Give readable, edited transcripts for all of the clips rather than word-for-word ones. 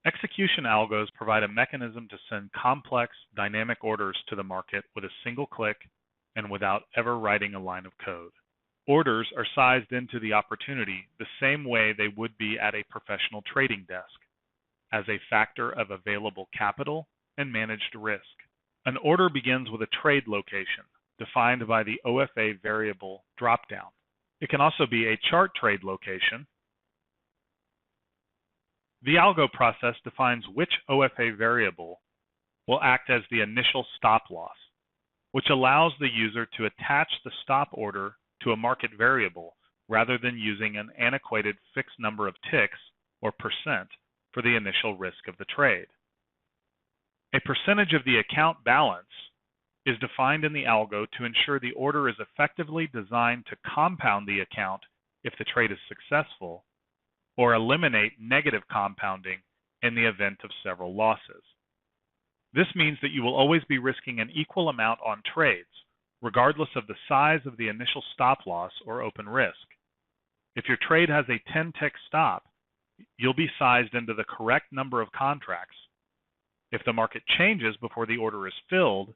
Execution algos provide a mechanism to send complex, dynamic orders to the market with a single click and without ever writing a line of code. Orders are sized into the opportunity the same way they would be at a professional trading desk, as a factor of available capital and managed risk. An order begins with a trade location, defined by the OFA variable dropdown. It can also be a chart trade location. The algo process defines which OFA variable will act as the initial stop loss, which allows the user to attach the stop order to a market variable rather than using an antiquated fixed number of ticks or percent for the initial risk of the trade. A percentage of the account balance is defined in the algo to ensure the order is effectively designed to compound the account if the trade is successful, or eliminate negative compounding in the event of several losses. This means that you will always be risking an equal amount on trades, regardless of the size of the initial stop loss or open risk. If your trade has a 10-tick stop, you'll be sized into the correct number of contracts. If the market changes before the order is filled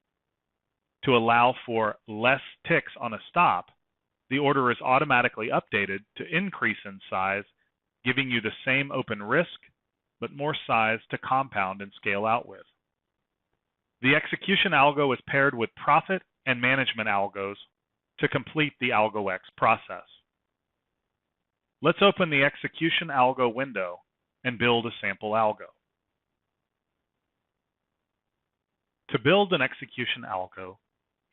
to allow for less ticks on a stop, the order is automatically updated to increase in size, giving you the same open risk, but more size to compound and scale out with. The execution algo is paired with profit and management algos to complete the AlgoX process. Let's open the execution algo window and build a sample algo. To build an execution algo,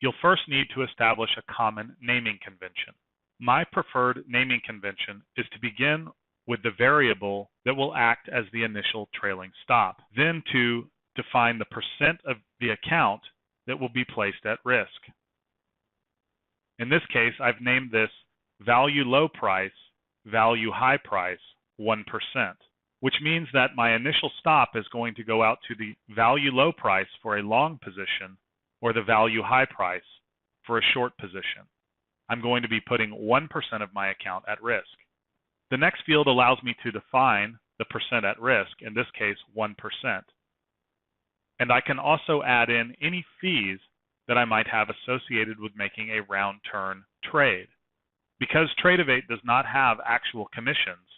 you'll first need to establish a common naming convention. My preferred naming convention is to begin with the variable that will act as the initial trailing stop, then to define the percent of the account that will be placed at risk. In this case, I've named this value low price, value high price, 1%, which means that my initial stop is going to go out to the value low price for a long position or the value high price for a short position. I'm going to be putting 1% of my account at risk. The next field allows me to define the percent at risk, in this case 1%. And I can also add in any fees that I might have associated with making a round turn trade. Because Tradevate does not have actual commissions,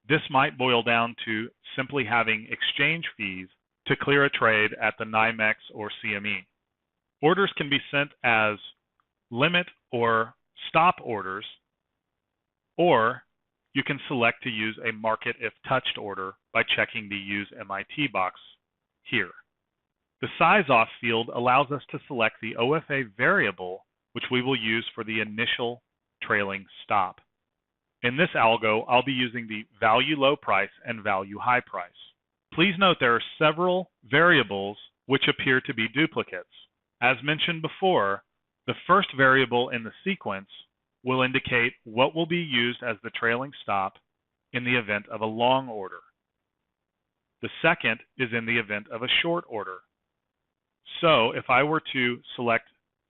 this might boil down to simply having exchange fees to clear a trade at the NYMEX or CME. Orders can be sent as limit or stop orders, or you can select to use a market if touched order by checking the Use MIT box here. The size off field allows us to select the OFA variable which we will use for the initial trailing stop. In this algo, I'll be using the value low price and value high price. Please note there are several variables which appear to be duplicates. As mentioned before, the first variable in the sequence will indicate what will be used as the trailing stop in the event of a long order. The second is in the event of a short order. So if I were to select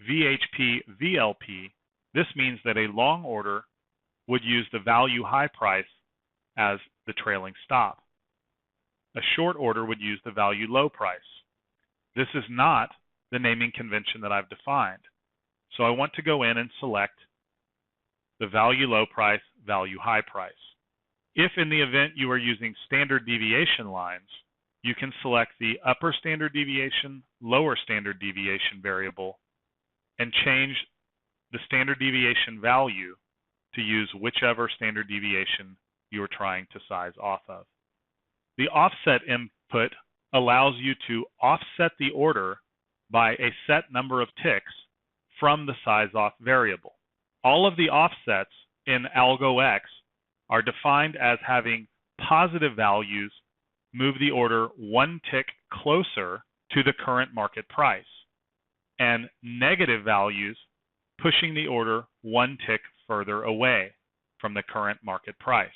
VHP VLP, this means that a long order would use the value high price as the trailing stop. A short order would use the value low price. This is not the naming convention that I've defined. So I want to go in and select the value low price, value high price. If in the event you are using standard deviation lines, you can select the upper standard deviation, lower standard deviation variable and change the standard deviation value to use whichever standard deviation you are trying to size off of. The offset input allows you to offset the order by a set number of ticks from the size off variable. All of the offsets in AlgoX are defined as having positive values move the order 1 tick closer to the current market price, and negative values pushing the order 1 tick further away from the current market price.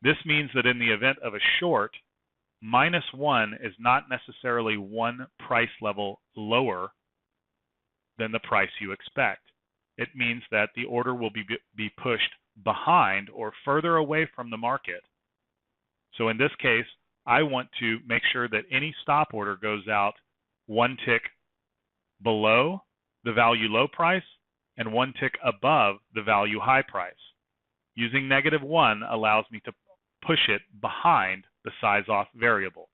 This means that in the event of a short, -1 is not necessarily one price level lower than the price you expect. It means that the order will be pushed behind or further away from the market. So in this case, I want to make sure that any stop order goes out one tick below the value low price and one tick above the value high price. Using -1 allows me to push it behind the size off variable.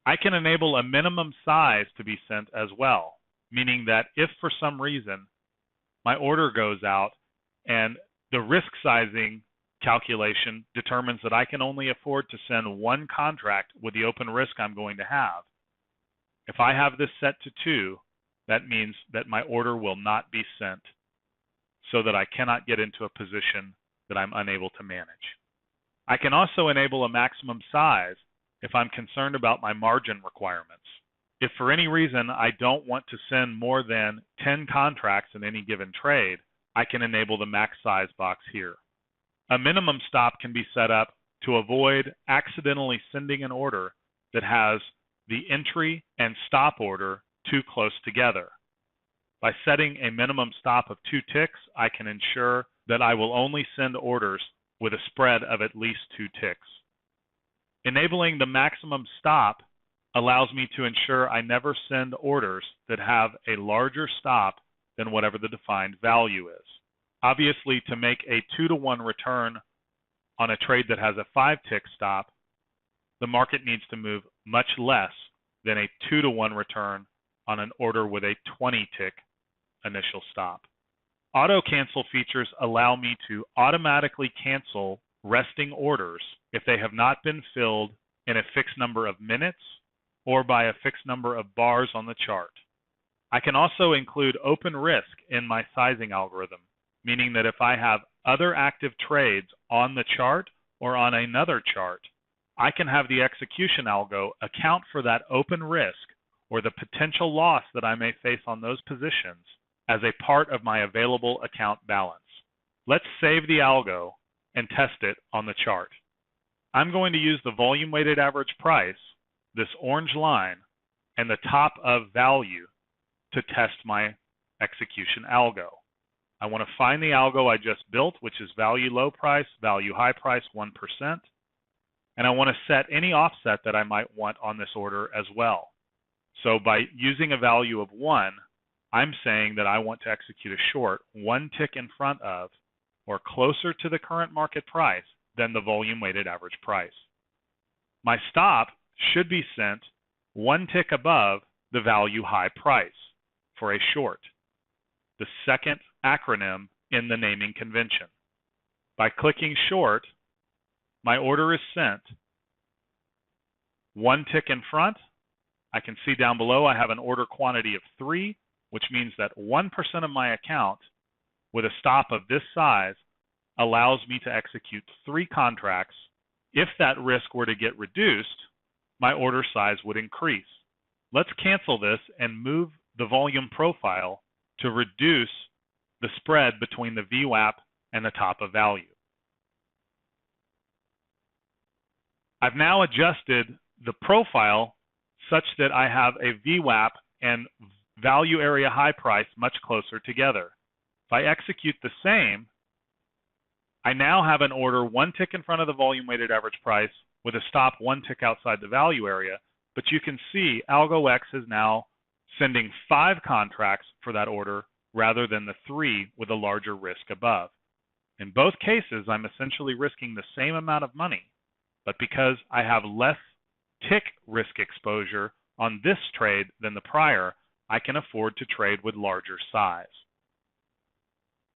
I can enable a minimum size to be sent as well, meaning that if for some reason my order goes out and the risk sizing calculation determines that I can only afford to send one contract with the open risk I'm going to have, if I have this set to 2, that means that my order will not be sent so that I cannot get into a position that I'm unable to manage. I can also enable a maximum size if I'm concerned about my margin requirements. If for any reason I don't want to send more than 10 contracts in any given trade, I can enable the max size box here. A minimum stop can be set up to avoid accidentally sending an order that has the entry and stop order too close together. By setting a minimum stop of 2 ticks, I can ensure that I will only send orders with a spread of at least 2 ticks. Enabling the maximum stop allows me to ensure I never send orders that have a larger stop than whatever the defined value is. Obviously, to make a 2-to-1 return on a trade that has a 5-tick stop, the market needs to move much less than a 2-to-1 return on an order with a 20-tick initial stop. Auto cancel features allow me to automatically cancel resting orders if they have not been filled in a fixed number of minutes or by a fixed number of bars on the chart. I can also include open risk in my sizing algorithm, meaning that if I have other active trades on the chart or on another chart, I can have the execution algo account for that open risk or the potential loss that I may face on those positions as a part of my available account balance. Let's save the algo and test it on the chart. I'm going to use the volume weighted average price, this orange line, and the top of value to test my execution algo. I want to find the algo I just built, which is value low price, value high price 1%, and I want to set any offset that I might want on this order as well. So by using a value of 1, I'm saying that I want to execute a short 1 tick in front of or closer to the current market price than the volume weighted average price. My stop should be sent 1 tick above the value high price for a short, the second acronym in the naming convention. By clicking short, my order is sent 1 tick in front. I can see down below I have an order quantity of 3, which means that 1% of my account with a stop of this size allows me to execute 3 contracts. If that risk were to get reduced, my order size would increase. Let's cancel this and move the volume profile to reduce the spread between the VWAP and the top of value. I've now adjusted the profile such that I have a VWAP and value area high price much closer together. If I execute the same, I now have an order 1 tick in front of the volume weighted average price with a stop 1 tick outside the value area, but you can see AlgoX is now sending 5 contracts for that order rather than the 3 with a larger risk above. In both cases, I'm essentially risking the same amount of money, but because I have less tick risk exposure on this trade than the prior, I can afford to trade with larger size.